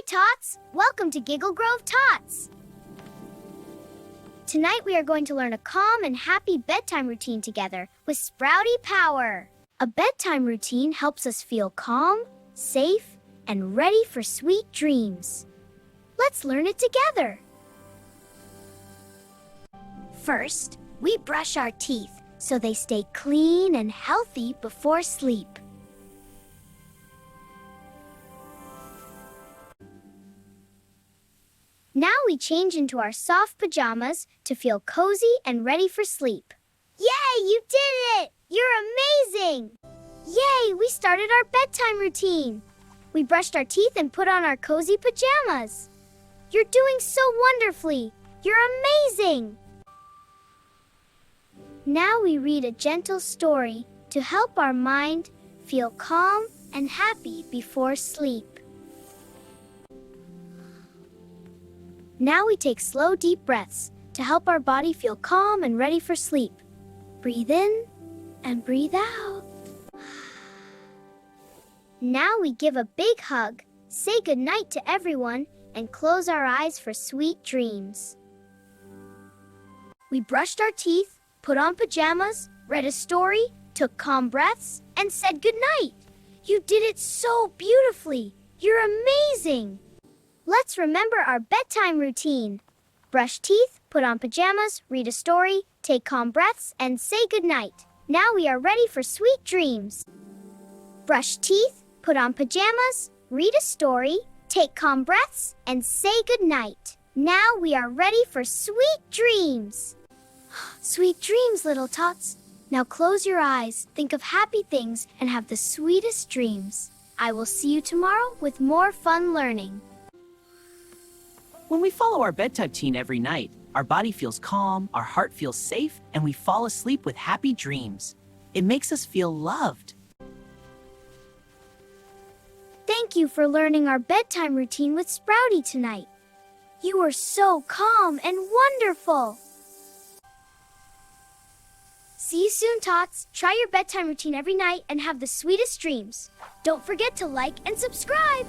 Tots! Welcome to Giggle Grove Tots! Tonight we are going to learn a calm and happy bedtime routine together with Sproutie Power. A bedtime routine helps us feel calm, safe, and ready for sweet dreams. Let's learn it together. First, we brush our teeth so they stay clean and healthy before sleep. Now we change into our soft pajamas to feel cozy and ready for sleep. Yay, you did it! You're amazing! Yay, we started our bedtime routine. We brushed our teeth and put on our cozy pajamas. You're doing so wonderfully. You're amazing! Now we read a gentle story to help our mind feel calm and happy before sleep. Now we take slow, deep breaths to help our body feel calm and ready for sleep. Breathe in and breathe out. Now we give a big hug, say goodnight to everyone, and close our eyes for sweet dreams. We brushed our teeth, put on pajamas, read a story, took calm breaths, and said goodnight. You did it so beautifully. You're amazing. Let's remember our bedtime routine. Brush teeth, put on pajamas, read a story, take calm breaths, and say goodnight. Now we are ready for sweet dreams. Brush teeth, put on pajamas, read a story, take calm breaths, and say goodnight. Now we are ready for sweet dreams. Sweet dreams, little Tots. Now close your eyes, think of happy things, and have the sweetest dreams. I will see you tomorrow with more fun learning. When we follow our bedtime routine every night, our body feels calm, our heart feels safe, and we fall asleep with happy dreams. It makes us feel loved. Thank you for learning our bedtime routine with Sproutie tonight. You were so calm and wonderful. See you soon, Tots. Try your bedtime routine every night and have the sweetest dreams. Don't forget to like and subscribe.